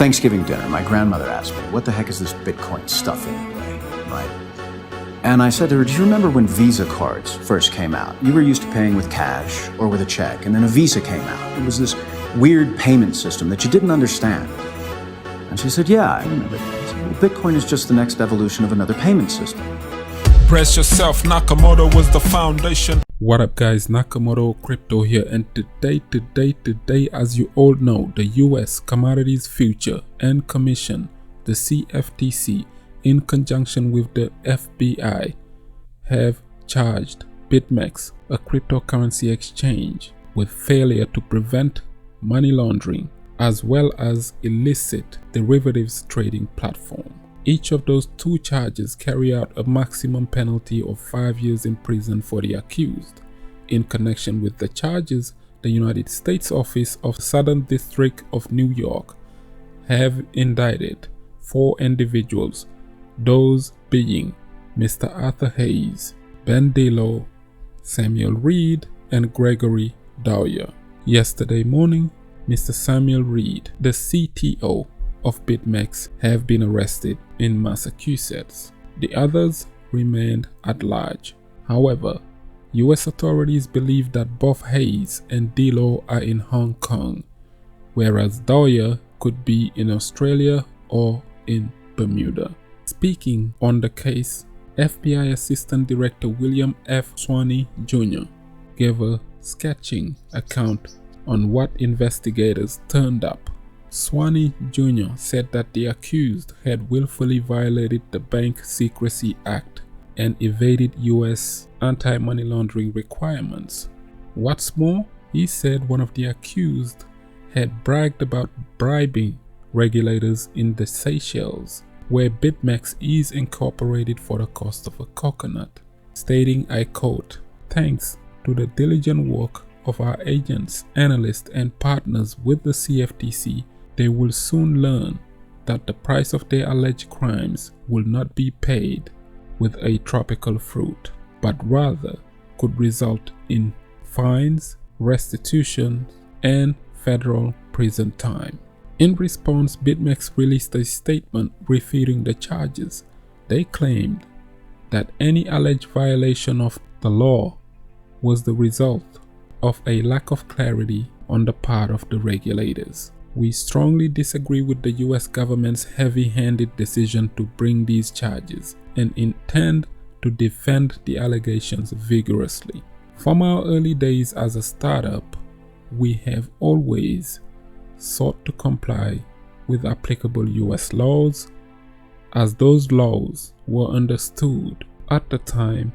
Thanksgiving dinner, my grandmother asked me, what the heck is this Bitcoin stuff anyway, right? And I said to her, do you remember when Visa cards first came out? You were used to paying with cash or with a check, and then a Visa came out. It was this weird payment system that you didn't understand. And she said, yeah, I remember that. I said, well, Bitcoin is just the next evolution of another payment system. Brace yourself, Nakamoto was the foundation. What up guys, Nakamoto Crypto here, and today, as you all know, the US Commodities Futures and Commission, the CFTC, in conjunction with the FBI, have charged BitMEX, a cryptocurrency exchange, with failure to prevent money laundering, as well as illicit derivatives trading platform. Each of those two charges carry out a maximum penalty of 5 years in prison for the accused. In connection with the charges, the United States Office of Southern District of New York have indicted 4 individuals, those being Mr. Arthur Hayes, Ben Dillo, Samuel Reed, and Gregory Dawyer. Yesterday morning, Mr. Samuel Reed, the CTO of BitMEX, have been arrested in Massachusetts. The others remained at large. However, US authorities believe that both Hayes and Dillo are in Hong Kong, whereas Dawyer could be in Australia or in Bermuda. Speaking on the case, FBI Assistant Director William F. Swaney Jr. gave a sketching account on what investigators turned up. Swaney Jr. said that the accused had willfully violated the Bank Secrecy Act and evaded US anti-money laundering requirements. What's more, he said one of the accused had bragged about bribing regulators in the Seychelles, where BitMEX is incorporated for the cost of a coconut, stating, I quote, "Thanks to the diligent work of our agents, analysts, and partners with the CFTC, they will soon learn that the price of their alleged crimes will not be paid with a tropical fruit, but rather could result in fines, restitution, and federal prison time." In response, BitMEX released a statement refuting the charges. They claimed that any alleged violation of the law was the result of a lack of clarity on the part of the regulators. We strongly disagree with the US government's heavy-handed decision to bring these charges and intend to defend the allegations vigorously. From our early days as a startup, we have always sought to comply with applicable US laws, as those laws were understood at the time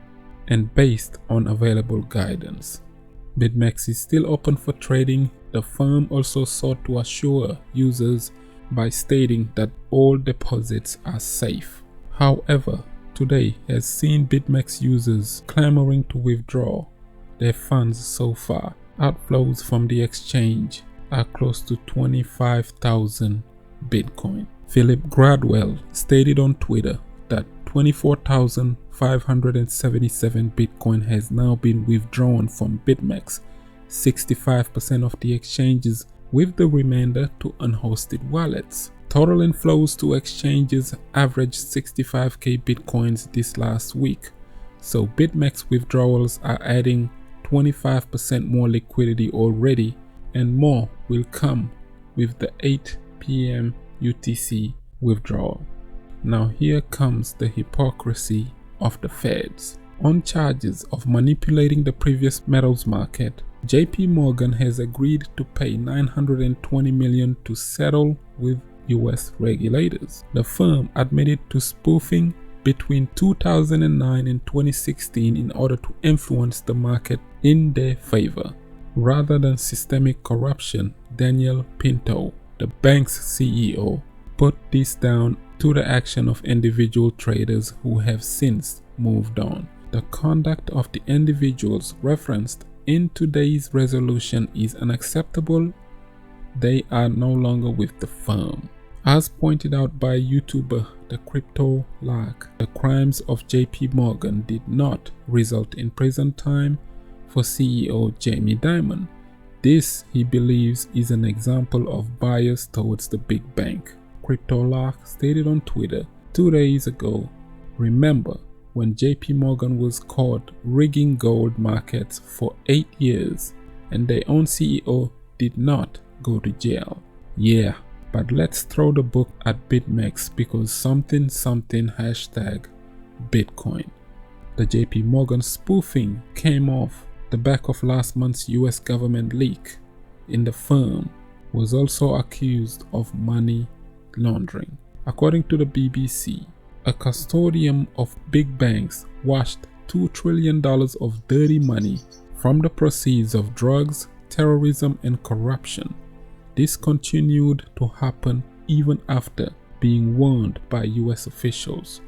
and based on available guidance. BitMEX is still open for trading. The firm also sought to assure users by stating that all deposits are safe. However, today has seen BitMEX users clamoring to withdraw their funds so far. Outflows from the exchange are close to 25,000 Bitcoin. Philip Gradwell stated on Twitter that 24,577 Bitcoin has now been withdrawn from BitMEX, 65% of the exchanges, with the remainder to unhosted wallets. Total inflows to exchanges averaged 65k Bitcoins this last week, so BitMEX withdrawals are adding 25% more liquidity already, and more will come with the 8 p.m. UTC withdrawal. Now here comes the hypocrisy of the feds. On charges of manipulating the previous metals market, JP Morgan has agreed to pay $920 million to settle with US regulators. The firm admitted to spoofing between 2009 and 2016 in order to influence the market in their favor. Rather than systemic corruption, Daniel Pinto, the bank's CEO, put this down to the action of individual traders who have since moved on. The conduct of the individuals referenced in today's resolution is unacceptable. They are no longer with the firm. As pointed out by YouTuber The Crypto Lark, the crimes of JP Morgan did not result in prison time for CEO Jamie Dimon. This, he believes, is an example of bias towards the big bank. CryptoLark stated on Twitter 2 days ago, "Remember when JP Morgan was caught rigging gold markets for 8 years and their own CEO did not go to jail? Yeah, but let's throw the book at BitMEX because something hashtag Bitcoin." The JP Morgan spoofing came off the back of last month's US government leak, and the firm was also accused of money laundering. According to the BBC, a custodian of big banks washed $2 trillion of dirty money from the proceeds of drugs, terrorism, and corruption. This continued to happen even after being warned by US officials.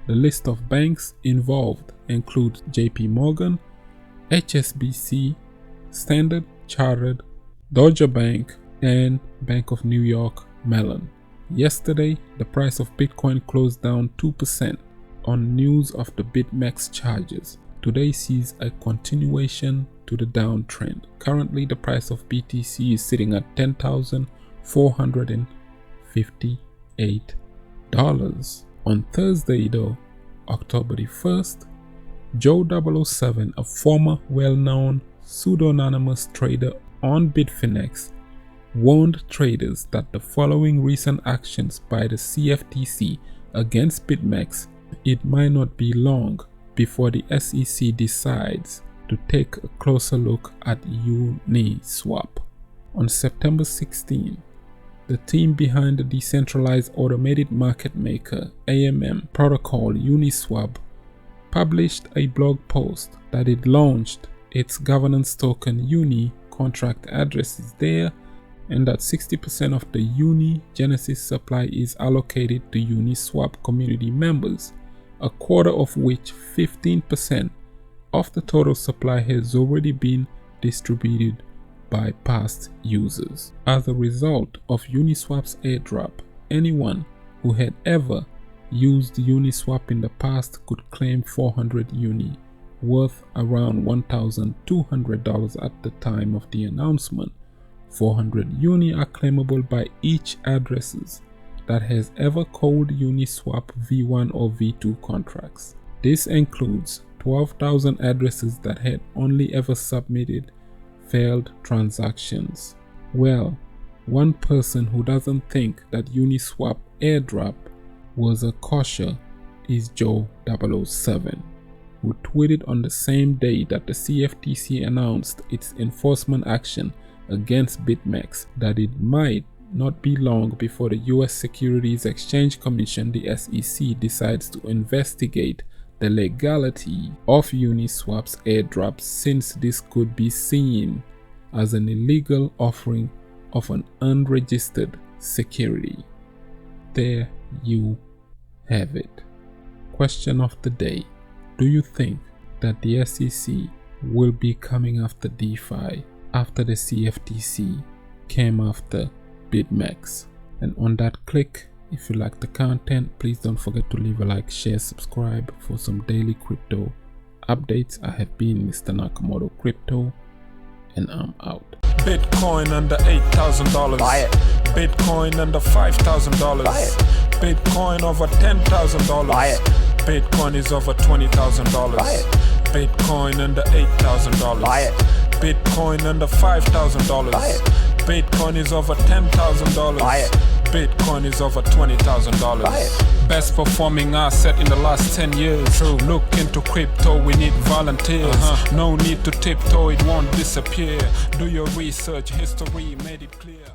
The list of banks involved includes JP Morgan, HSBC, Standard Chartered, Deutsche Bank, and Bank of New York Mellon. Yesterday, the price of Bitcoin closed down 2% on news of the BitMEX charges. Today sees a continuation to the downtrend. Currently, the price of BTC is sitting at $10,458. On Thursday though, October the 1st, Joe 007, a former well-known pseudonymous trader on Bitfinex, warned traders that the following recent actions by the CFTC against BitMEX, it might not be long before the SEC decides to take a closer look at Uniswap. On September 16, the team behind the decentralized automated market maker AMM protocol Uniswap published a blog post that it launched its governance token Uni contract addresses there, and that 60% of the Uni Genesis supply is allocated to Uniswap community members, a quarter of which 15% of the total supply has already been distributed by past users. As a result of Uniswap's airdrop, anyone who had ever used Uniswap in the past could claim 400 Uni, worth around $1,200 at the time of the announcement. 400 Uni are claimable by each addresses that has ever called Uniswap V1 or V2 contracts. This includes 12,000 addresses that had only ever submitted failed transactions. Well, one person who doesn't think that Uniswap airdrop was a kosher is Joe 007, who tweeted on the same day that the CFTC announced its enforcement action against BitMEX that it might not be long before the US Securities Exchange Commission, the SEC, decides to investigate the legality of Uniswap's airdrops, since this could be seen as an illegal offering of an unregistered security. There you have it. Question of the day: do you think that the SEC will be coming after DeFi after the CFTC came after BitMEX? And on that click, if you like the content, please don't forget to leave a like, share, subscribe for some daily crypto updates. I have been Mr. Nakamoto Crypto, and I'm out. Bitcoin under $8,000. Buy it. Bitcoin under $5,000. Buy it. Bitcoin over $10,000. Buy it. Bitcoin is over $20,000. Buy it. Bitcoin under $8,000. Buy it. Bitcoin under $5,000. Buy it. Bitcoin is over $10,000. Buy it. Bitcoin is over $20,000. Buy it. Best performing asset in the last 10 years. True. Look into crypto, we need volunteers. No need to tiptoe, it won't disappear. Do your research, history made it clear.